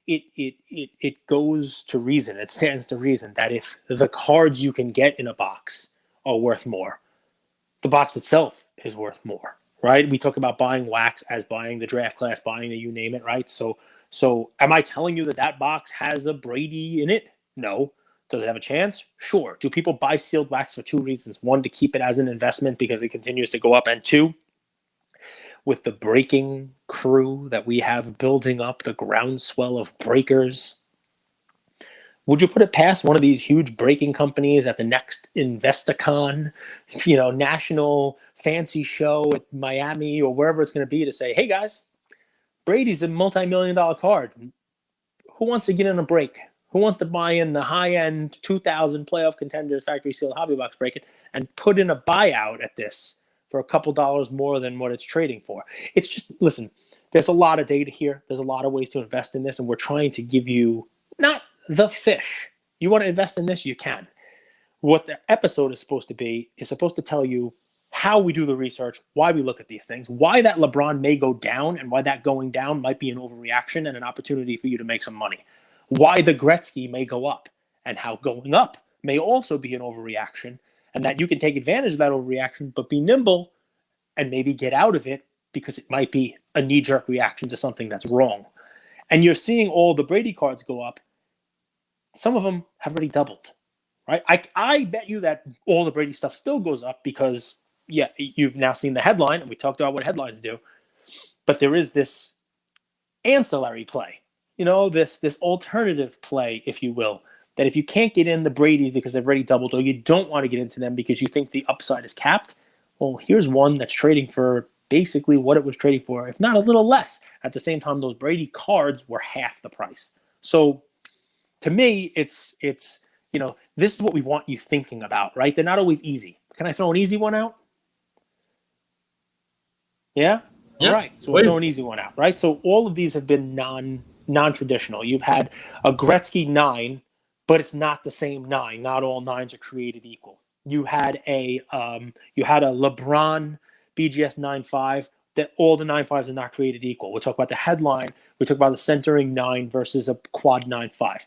it goes to reason. It stands to reason that if the cards you can get in a box are worth more, the box itself is worth more, right? We talk about buying wax as buying the draft class, buying the you name it, right? So am I telling you that box has a Brady in it? No. Does it have a chance? Sure. Do people buy sealed wax for two reasons? One, to keep it as an investment because it continues to go up, and two, with the breaking crew that we have building up, the groundswell of breakers, would you put it past one of these huge breaking companies at the next Investicon, national fancy show at Miami or wherever it's going to be to say, hey guys, Brady's a multi-million-dollar card. Who wants to get in a break? Who wants to buy in the high-end 2000 Playoff Contenders Factory Sealed Hobby Box break it and put in a buyout at this for a couple dollars more than what it's trading for? It's just, listen, there's a lot of data here. There's a lot of ways to invest in this, and we're trying to give you not the fish. You want to invest in this, you can. What the episode is supposed to be is supposed to tell you how we do the research, why we look at these things, why that LeBron may go down, and why that going down might be an overreaction and an opportunity for you to make some money. Why the Gretzky may go up, and how going up may also be an overreaction, and that you can take advantage of that overreaction, but be nimble and maybe get out of it because it might be a knee-jerk reaction to something that's wrong. And you're seeing all the Brady cards go up. Some of them have already doubled, right? I bet you that all the Brady stuff still goes up because, yeah, you've now seen the headline, and we talked about what headlines do. But there is this ancillary play, this alternative play, if you will, that if you can't get in the Brady's because they've already doubled, or you don't want to get into them because you think the upside is capped, well, here's one that's trading for basically what it was trading for, if not a little less. At the same time, those Brady cards were half the price. So to me, it's this is what we want you thinking about, right? They're not always easy. Can I throw an easy one out? Yeah? All right. So we'll throw an easy one out, right? So all of these have been non-traditional. You've had a Gretzky 9, but it's not the same 9. Not all 9s are created equal. You had a LeBron BGS 9.5 that all the 9.5s are not created equal. We'll talk about the headline. We talk about the centering 9 versus a quad 9.5.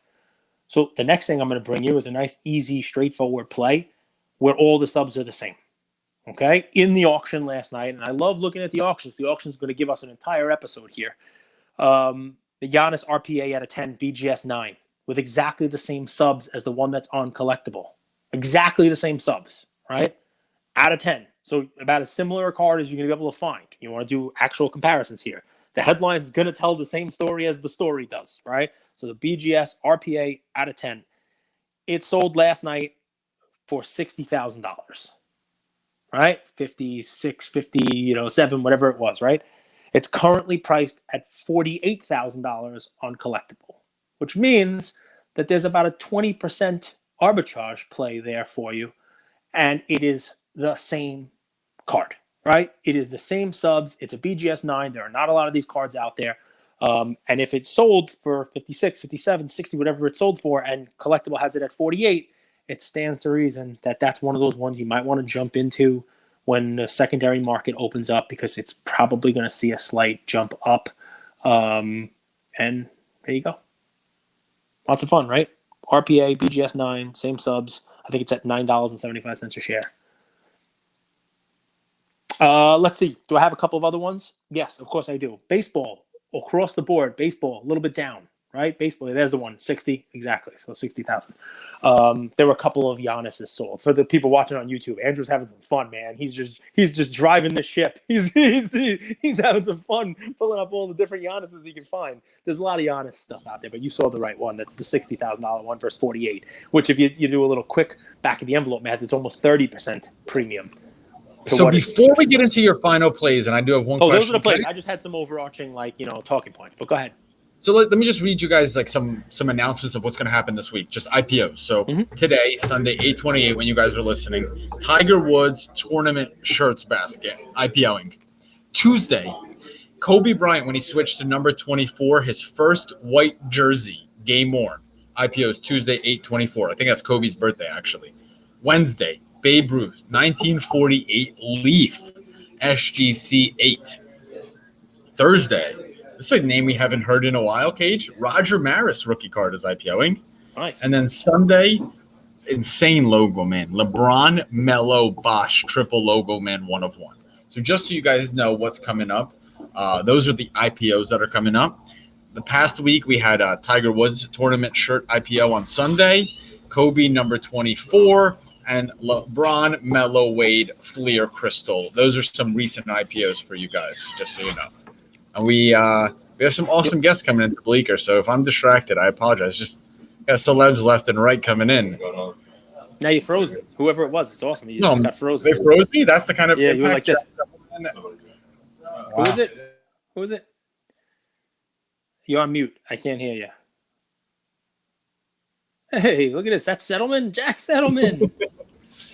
So the next thing I'm going to bring you is a nice, easy, straightforward play where all the subs are the same. Okay, in the auction last night, and I love looking at the auctions. The auction is going to give us an entire episode here. The Giannis RPA out of 10 BGS 9 with exactly the same subs as the one that's on collectible. Exactly the same subs, right? Out of 10. So about as similar a card as you're going to be able to find. You want to do actual comparisons here. The headline's going to tell the same story as the story does, right? So the BGS RPA out of 10. It sold last night for $60,000. Right? 56, 50, 7, whatever it was, right? It's currently priced at $48,000 on collectible, which means that there's about a 20% arbitrage play there for you. And it is the same card, right? It is the same subs. It's a BGS 9. There are not a lot of these cards out there. And if it's sold for 56, 57, 60, whatever it's sold for, and collectible has it at 48, it stands to reason that that's one of those ones you might want to jump into when the secondary market opens up, because it's probably going to see a slight jump up. And there you go. Lots of fun, right? RPA, BGS 9, same subs. I think it's at $9.75 a share. Let's see. Do I have a couple of other ones? Yes, of course I do. Baseball, across the board. Baseball, a little bit down. Right? Baseball, there's the one, 60, exactly. So 60,000. There were a couple of Giannis's sold. For the people watching on YouTube, Andrew's having some fun, man. He's just driving the ship. He's having some fun pulling up all the different Giannis's he can find. There's a lot of Giannis stuff out there, but you saw the right one. That's the $60,000 one versus 48, which if you do a little quick back of the envelope math, it's almost 30% premium. So before we get into your final plays, and I do have one question. Those are the plays. I just had some overarching talking points, but go ahead. So let me just read you guys like some announcements of what's going to happen this week, just IPOs. So today, Sunday, 8/28, when you guys are listening, Tiger Woods tournament shirts basket, IPOing. Tuesday, Kobe Bryant, when he switched to number 24, his first white jersey, game worn, IPOs Tuesday, 8/24. I think that's Kobe's birthday, actually. Wednesday, Babe Ruth, 1948 Leaf, SGC 8. Thursday, this is a name we haven't heard in a while, Cage. Roger Maris rookie card is IPOing. Nice. And then Sunday, insane logo, man. LeBron, Melo, Bosch, triple logo, man, 1 of 1. So just so you guys know what's coming up, those are the IPOs that are coming up. The past week, we had a Tiger Woods tournament shirt IPO on Sunday, Kobe number 24, and LeBron, Melo, Wade, Fleer, Crystal. Those are some recent IPOs for you guys, just so you know. And we have some awesome guests coming into Bleecker, so if I'm distracted, I apologize. Just got celebs left and right coming in. Now you frozen. Whoever it was, it's awesome. You just got frozen. They froze me? That's the kind of you were like this. Wow. Who is it? Who is it? You're on mute. I can't hear you. Hey, look at this. That's Settleman? Jack Settleman.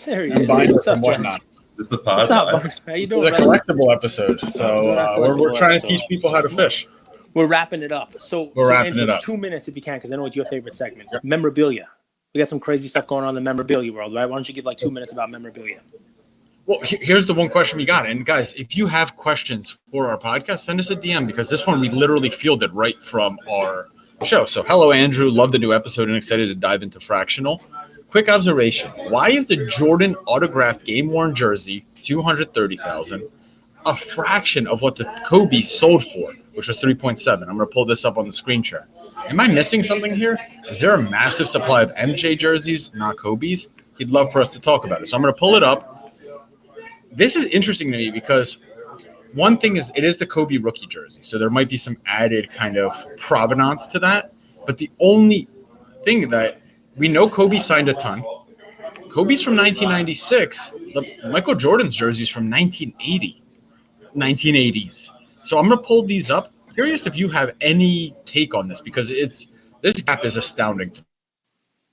There he is. What's up, Jack? This is the pod. What's up, bud? How you doing? It's a collectible episode, so we're trying to teach people how to fish. We're wrapping it up. So wrapping Andrew, it up. 2 minutes if you can, because I know it's your favorite segment. Memorabilia. We got some crazy stuff going on in the memorabilia world, right? Why don't you give like 2 minutes about memorabilia? Well, here's the one question we got. And guys, if you have questions for our podcast, send us a DM, because this one we literally fielded right from our show. So hello, Andrew. Love the new episode and excited to dive into Fractional. Quick observation. Why is the Jordan autographed game-worn jersey, $230,000, a fraction of what the Kobe sold for, which was $3.7? I'm going to pull this up on the screen share. Am I missing something here? Is there a massive supply of MJ jerseys, not Kobe's? He'd love for us to talk about it. So I'm going to pull it up. This is interesting to me because one thing is it is the Kobe rookie jersey, so there might be some added kind of provenance to that. But the only thing that we know, Kobe signed a ton. Kobe's from 1996. Michael Jordan's jersey's from 1980s. So I'm going to pull these up. Curious if you have any take on this, because this gap is astounding to me.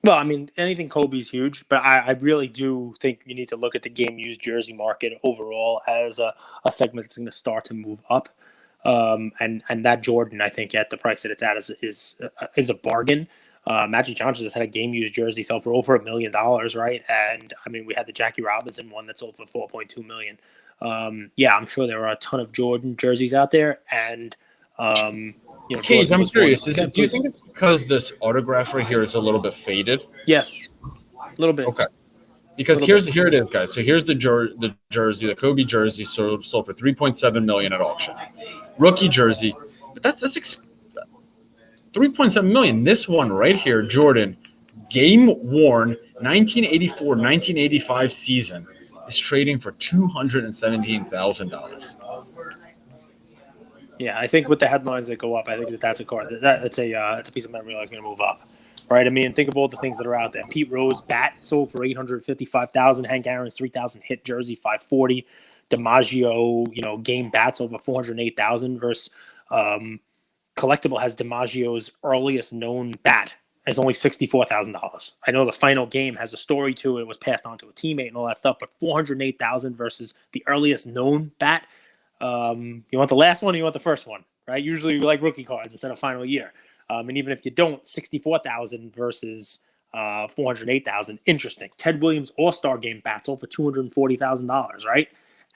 Well, I mean, anything Kobe's huge, but I really do think you need to look at the game used jersey market overall as a segment that's going to start to move up. And that Jordan, I think, at the price that it's at is a bargain. Magic Johnson has had a game used jersey sell for over $1 million, right? And I mean, we had the Jackie Robinson one that sold for $4.2 million. Yeah, I'm sure there are a ton of Jordan jerseys out there, and Cage, Jordan I'm was one. curious. Okay, Do you please. think it's because this autograph right here is a little bit faded? Yes, a little bit, Okay. Because little bit. here it is, guys. So here's the jersey, the Kobe jersey sold for 3.7 million at auction. Rookie jersey, but that's 3.7 million. This one right here, Jordan, game worn 1984-1985 season is trading for $217,000. Yeah, I think with the headlines that go up, I think that's a card that's a piece of memorabilia that's going to move up, right? I mean, think of all the things that are out there. Pete Rose bat sold for $855,000. Hank Aaron's 3,000 hit jersey 540. DiMaggio, game bats over 408,000 versus Collectible has DiMaggio's earliest known bat. It's only $64,000. I know the final game has a story to it. It was passed on to a teammate and all that stuff, but 408,000 versus the earliest known bat. You want the last one or you want the first one, right? Usually we like rookie cards instead of final year. And even if you don't, 64,000 versus 408,000. Interesting. Ted Williams All-Star Game bat sold for $240,000, right?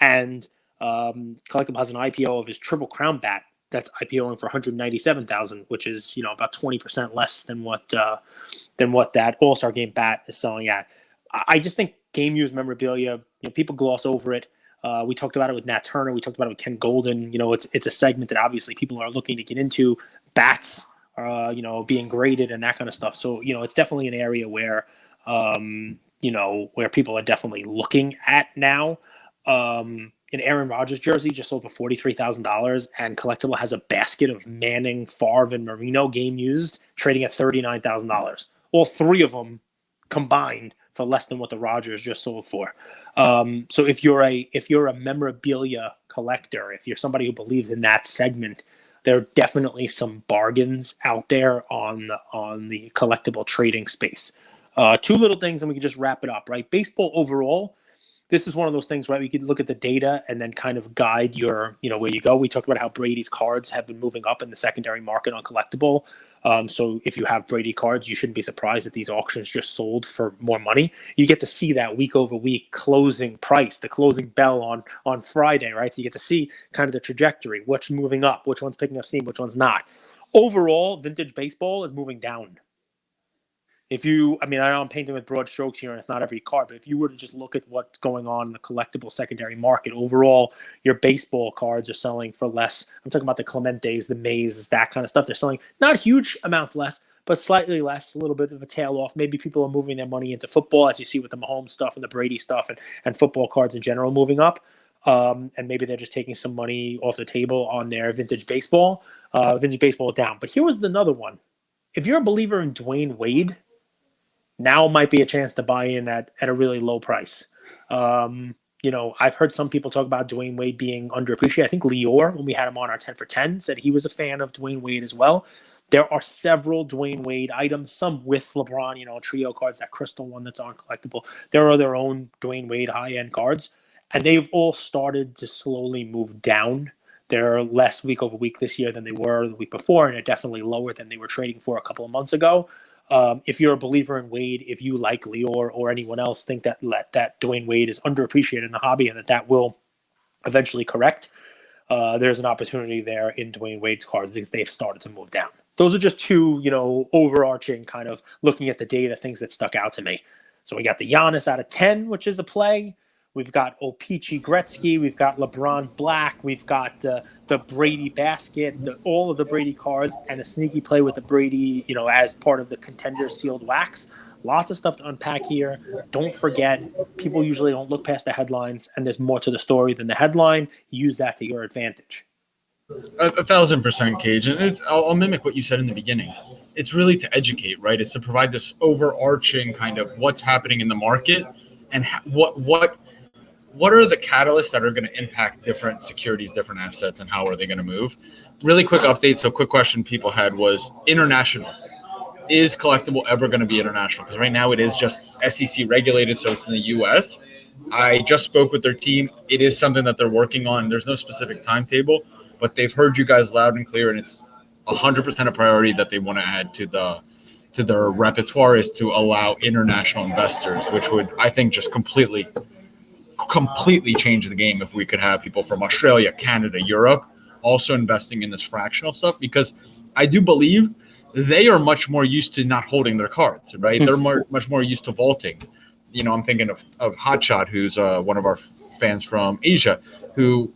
And Collectible has an IPO of his Triple Crown bat that's IPOing for $197,000, which is about 20% less than what that All-Star Game bat is selling at. I just think game used memorabilia, people gloss over it. We talked about it with Nat Turner. We talked about it with Ken Golden. It's a segment that obviously people are looking to get into. Bats, being graded and that kind of stuff. So, it's definitely an area where, where people are definitely looking at now. An Aaron Rodgers jersey just sold for $43,000, and Collectible has a basket of Manning, Favre, and Marino game used trading at $39,000. All three of them combined for less than what the Rodgers just sold for. So if you're a memorabilia collector, if you're somebody who believes in that segment, there are definitely some bargains out there on the collectible trading space. Two little things, and we can just wrap it up, right? Baseball overall, this is one of those things, right? We could look at the data and then kind of guide your, where you go. We talked about how Brady's cards have been moving up in the secondary market on collectible. So if you have Brady cards, you shouldn't be surprised that these auctions just sold for more money. You get to see that week over week closing price, the closing bell on Friday, right? So you get to see kind of the trajectory, what's moving up, which one's picking up steam, which one's not. Overall, vintage baseball is moving down. I know I'm painting with broad strokes here and it's not every card, but if you were to just look at what's going on in the collectible secondary market, overall, your baseball cards are selling for less. I'm talking about the Clementes, the Mays, that kind of stuff. They're selling not huge amounts less, but slightly less, a little bit of a tail off. Maybe people are moving their money into football, as you see with the Mahomes stuff and the Brady stuff and football cards in general moving up. And maybe they're just taking some money off the table on their vintage baseball. Vintage baseball down. But here was another one. If you're a believer in Dwayne Wade, now might be a chance to buy in at a really low price. I've heard some people talk about Dwayne Wade being underappreciated. I think Lior, when we had him on our 10 for 10, said he was a fan of Dwayne Wade as well. There are several Dwayne Wade items, some with LeBron, trio cards, that crystal one that's on collectible. There are their own Dwayne Wade high-end cards, and they've all started to slowly move down. They're less week over week this year than they were the week before, and they're definitely lower than they were trading for a couple of months ago. If you're a believer in Wade, if you like Lior or anyone else think that Dwayne Wade is underappreciated in the hobby and that will eventually correct, there's an opportunity there in Dwayne Wade's cards because they've started to move down. Those are just two, overarching kind of looking at the data, things that stuck out to me. So we got the Giannis out of 10, which is a play. We've got O-Pee-Chee Gretzky. We've got LeBron Black. We've got the Brady basket, all of the Brady cards, and a sneaky play with the Brady, as part of the contender sealed wax. Lots of stuff to unpack here. Don't forget, people usually don't look past the headlines, and there's more to the story than the headline. Use that to your advantage. 1,000%, Cage. And I'll mimic what you said in the beginning. It's really to educate, right? It's to provide this overarching kind of what's happening in the market and what are the catalysts that are going to impact different securities, different assets, and how are they going to move? Really quick update. So quick question people had was international. is Collectible ever going to be international? Because right now it is just SEC regulated, so it's in the U.S. I just spoke with their team. It is something that they're working on. There's no specific timetable, but they've heard you guys loud and clear, and it's 100% a priority that they want to add to their repertoire is to allow international investors, which would, I think, just completely change the game if we could have people from Australia, Canada, Europe also investing in this fractional stuff, because I do believe they are much more used to not holding their cards, right? They're much more used to vaulting. I'm thinking of Hotshot, who's one of our fans from Asia, who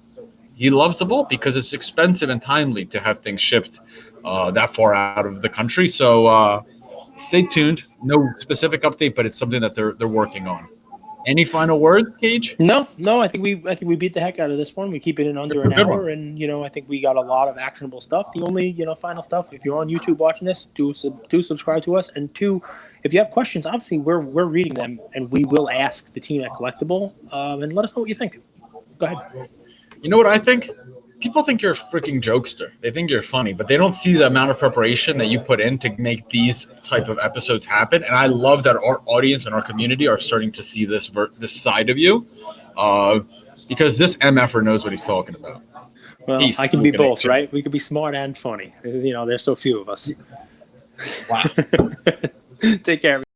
he loves the vault because it's expensive and timely to have things shipped that far out of the country. So stay tuned. No specific update, but it's something that they're working on. Any final words, Cage? No. I think we beat the heck out of this one. We keep it in under an hour, and I think we got a lot of actionable stuff. The only final stuff, if you're on YouTube watching this, do subscribe to us, and two, if you have questions, obviously we're reading them, and we will ask the team at Collectible, and let us know what you think. Go ahead. You know what I think? People think you're a freaking jokester. They think you're funny, but they don't see the amount of preparation that you put in to make these type of episodes happen. And I love that our audience and our community are starting to see this side of you, because this MFer knows what he's talking about. Well, I can be both, right? We could be smart and funny. There's so few of us. Wow. Take care.